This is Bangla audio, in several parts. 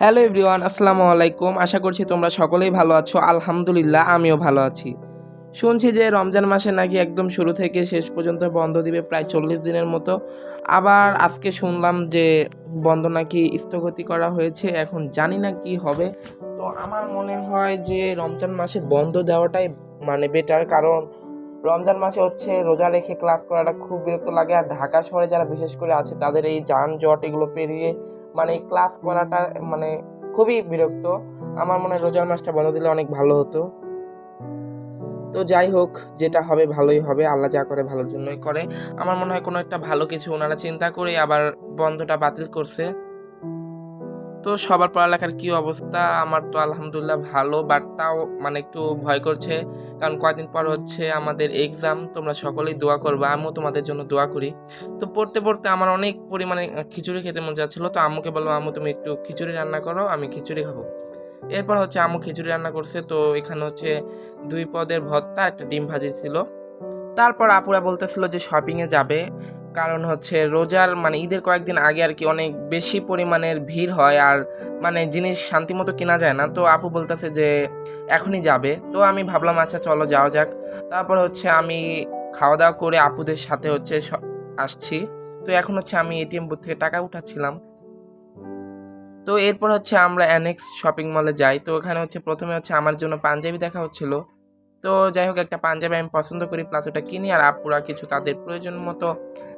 হ্যালো এভরিওয়ান, আসসালামু আলাইকুম। আশা করছি তোমরা সকলেই ভালো আছো। আলহামদুলিল্লাহ, আমিও ভালো আছি। শুনছি যে রমজান মাসে নাকি একদম শুরু থেকে শেষ পর্যন্ত বন্ধ দিবে প্রায় 40 দিনের মতো। আবার আজকে শুনলাম যে বন্ধ নাকি স্থগতি করা হয়েছে। এখন জানি না কি হবে। তো আমার মনে হয় যে রমজান মাসে বন্ধ দেওয়াটাই বেটার, কারণ রমজান মাসে হচ্ছে রোজা রেখে ক্লাস করাটা খুব বিরক্ত লাগে। আর ঢাকা শহরে যারা বিশেষ করে আছে তাদের এই যানজট এগুলো পেরিয়ে এই ক্লাস করাটা মানে খুবই বিরক্ত। আমার মনে হয় রোজার মাসটা বন্ধ দিলে অনেক ভালো হতো। তো যাই হোক, যেটা হবে ভালোই হবে, আল্লাহ যা করে ভালোর জন্যই করে। আমার মনে হয় কোনো একটা ভালো কিছু ওনারা চিন্তা করে আবার বন্ধটা বাতিল করছে। তো সবার পড়ালেখার কি অবস্থা? আমার তো আলহামদুলিল্লাহ ভালো, বাট তাও একটু ভয় করছে, কারণ কয়েকদিন পর হচ্ছে আমাদের এক্সাম। তোমরা সকলেই দোয়া করবা, আমিও তোমাদের জন্য দোয়া করি। তো পড়তে পড়তে আমার অনেক পরিমাণে খিচুড়ি খেতে মন যাচ্ছিল। তো আম্মুকে বললাম, আম্মু তুমি একটু খিচুড়ি রান্না করো, আমি খিচুড়ি খাবো। এরপর হচ্ছে আম্মু খিচুড়ি রান্না করছে। তো এখানে হচ্ছে 2 পদের ভর্তা, একটা ডিম ভাজি ছিল। তারপর আপুরা বলতেছিল যে শপিংয়ে যাবে, কারণ হচ্ছে রোজার ঈদের কয়েকদিন আগে আর কি অনেক বেশি পরিমাণের ভিড় হয়, আর জিনিস শান্তিমতো কেনা যায় না। তো আপু বলতেছে যে এখনই যাবে। তো আমি ভাবলাম আচ্ছা চলো যাওয়া যাক। তারপর হচ্ছে আমি খাওয়া দাওয়া করে আপুদের সাথে হচ্ছে আসছি। তো এখন হচ্ছে আমি এটিএম বুথ থেকে টাকা উঠাচ্ছিলাম। তো এরপর হচ্ছে আমরা অ্যানেক্স শপিং মলে যাই। তো ওখানে হচ্ছে প্রথমে হচ্ছে আমার জন্য পাঞ্জাবি দেখা হচ্ছিল। তো যাই হোক, একটা পাঞ্জাবি আমি পছন্দ করি, প্লাস ওটা কিনি। আর আপুরা কিছু তাদের প্রয়োজন মতো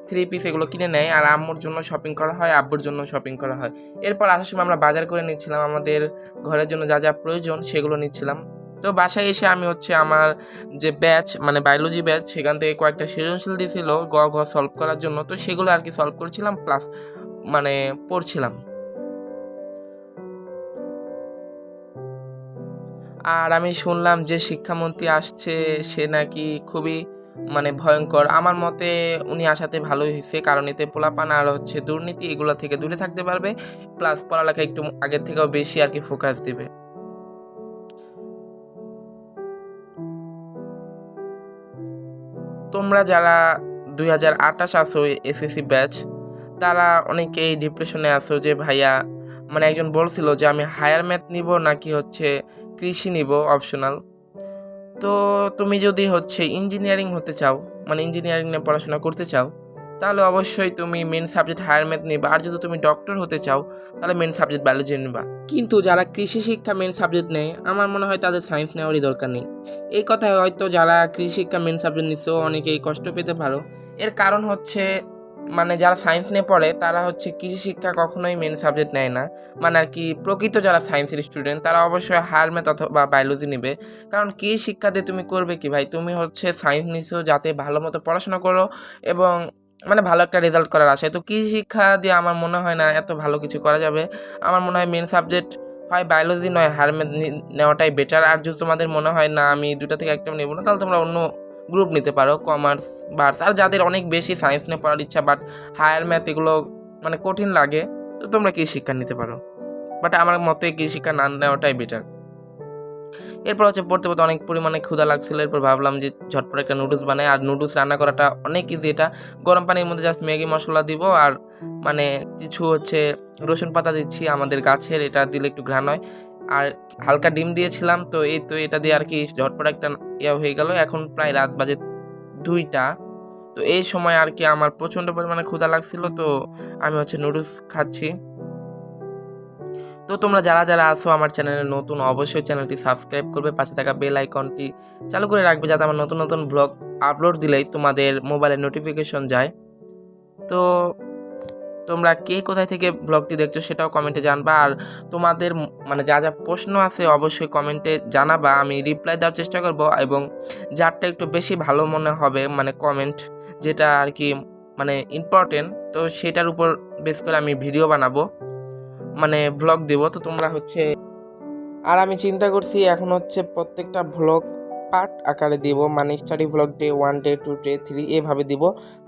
3 পিস এগুলো কিনে নেয়। আর আম্মুর জন্য শপিং করা হয়, আব্বুর জন্য শপিং করা হয়। এরপর আসার সময় আমরা বাজার করে নিচ্ছিলাম, আমাদের ঘরের জন্য যা যা প্রয়োজন সেগুলো নিচ্ছিলাম। তো বাসায় এসে আমি হচ্ছে আমার যে ব্যাচ বায়োলজি ব্যাচ, সেখান থেকে কয়েকটা সৃজনশীল দিয়েছিল ঘ সলভ করার জন্য। তো সেগুলো আর কি সলভ করছিলাম, প্লাস পড়ছিলাম। আর আমি শুনলাম যে শিক্ষামন্ত্রী আসছে, সে নাকি খুবই ভয়ঙ্কর। আমার মতে উনি আসাতে ভালোই হয়েছে, কারণ এতে পোলাপান আর হচ্ছে দুর্নীতি এগুলো থেকে দূরে থাকতে পারবে, প্লাস পড়ালেখা একটু আগের থেকেও বেশি আর কি ফোকাস দিবে। তোমরা যারা 2028 আসো এসএসসি ব্যাচ, তারা অনেকেই ডিপ্রেশনে আছো যে ভাইয়া, একজন বলছিল যে আমি হায়ার ম্যাথ নিব নাকি হচ্ছে কৃষি নিব অপশনাল। তো তুমি যদি হচ্ছে ইঞ্জিনিয়ারিং হতে চাও, ইঞ্জিনিয়ারিং নিয়ে পড়াশোনা করতে চাও, তাহলে অবশ্যই তুমি মেন সাবজেক্ট হায়ার ম্যাথ নিবা। আর যদি তুমি ডক্টর হতে চাও, তাহলে মেন সাবজেক্ট বায়োলজি নিবা। কিন্তু যারা কৃষি শিক্ষা মেন সাবজেক্ট নেয়, আমার মনে হয় তাদের সায়েন্স নেওয়ারই দরকার নেই। এই কথায় হয়তো যারা কৃষি শিক্ষা মেন সাবজেক্ট নিচ্ছেও অনেকেই কষ্ট পেতে পারো। এর কারণ হচ্ছে যারা সায়েন্স নিয়ে পড়ে তারা হচ্ছে কৃষি শিক্ষা কখনোই মেন সাবজেক্ট নেয় না। আর কি প্রকৃত যারা সায়েন্সের স্টুডেন্ট তারা অবশ্যই হায়ার ম্যাথ অথবা বায়োলজি নেবে। কারণ কৃষি শিক্ষা দিয়ে তুমি করবে কি ভাই? তুমি হচ্ছে সায়েন্স নিছো যাতে ভালো মতো পড়াশোনা করো এবং ভালো একটা রেজাল্ট করার আশায়। তো কৃষি শিক্ষা দিয়ে আমার মনে হয় না এত ভালো কিছু করা যাবে। আমার মনে হয় মেন সাবজেক্ট হয় বায়োলজি নয় হায়ার ম্যাথ নেওয়াটাই বেটার। আর যদি তোমাদের মনে হয় না আমি দুটা থেকে একটা নেবো না, তাহলে তোমরা অন্য গ্রুপ নিতে পারো, কমার্স বা আর্টস। আর যাদের অনেক বেশি সায়েন্স নিয়ে পড়ার ইচ্ছা, বাট হায়ার ম্যাথ এগুলো কঠিন লাগে, তো তোমরা কৃষি শিক্ষা নিতে পারো। বাট আমার মতে কৃষি শিক্ষা না নেওয়াটাই বেটার। এরপর হচ্ছে পড়তে পড়তে অনেক পরিমাণে ক্ষুধা লাগছিল। এরপর ভাবলাম যে ঝটপট একটা নুডলস বানাই। আর নুডলস রান্না করাটা অনেক ইজি। এটা গরম পানির মধ্যে জাস্ট ম্যাগি মশলা দিব, আর কিছু হচ্ছে রসুন পাতা দিচ্ছি আমাদের গাছের, এটা দিলে একটু ঘ্রাণ হয়। আর হালকা ডিম দিয়েছিলাম। তো এটা দিয়ে আর কি ঝটপট একটা ইয়া হয়ে গেল। এখন প্রায় রাত বাজে 2টা। তো এই সময় আর কি আমার প্রচণ্ড পরিমাণে ক্ষুধা লাগছিল, তো আমি হচ্ছে নুডলস খাচ্ছি। তো তোমরা যারা যারা আছো আমার চ্যানেলে নতুন, অবশ্যই চ্যানেলটি সাবস্ক্রাইব করবে, পাশে থাকা বেল আইকনটি চালু করে রাখবে, যাতে আমার নতুন নতুন ব্লগ আপলোড দিলেই তোমাদের মোবাইলে নোটিফিকেশন যায়। তো তোমরা কে কোথায় থেকে ব্লগটি দেখছো সেটাও কমেন্টে জানবা। আর তোমাদের যা যা প্রশ্ন আছে অবশ্যই কমেন্টে জানাবা, আমি রিপ্লাই দেওয়ার চেষ্টা করব। এবং যারটা একটু বেশি ভালো মনে হবে কমেন্ট, যেটা আর কি ইম্পর্টেন্ট, তো সেটার উপর বেস করে আমি ভিডিও বানাবো, ভ্লগ দেবো। তো তোমরা হচ্ছে, আর আমি চিন্তা করছি এখন হচ্ছে প্রত্যেকটা ভ্লগ পার্ট আকারে দিব, study vlog day 1, day 2, day 3 এভাবে দিব।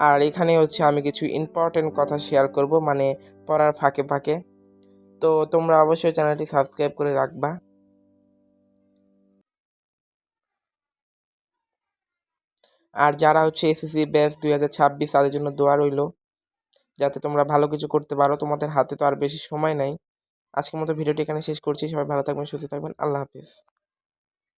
আর এখানে হচ্ছে আমি কিছু ইম্পর্টেন্ট কথা শেয়ার করব পড়ার ফাঁকে ফাঁকে। তো তোমরা অবশ্যই চ্যানেলটি সাবস্ক্রাইব করে রাখবা। আর যারা হচ্ছে এসএসসি ব্যাচ 2026 তাদের জন্য দোয়া রইল, যাতে তোমরা ভালো কিছু করতে পারো। তোমাদের হাতে তো আর বেশি সময় নাই। আজকের মতো ভিডিওটি এখানে শেষ করছি। সবাই ভালো থাকবেন, সুস্থ থাকবেন। আল্লাহ হাফেজ।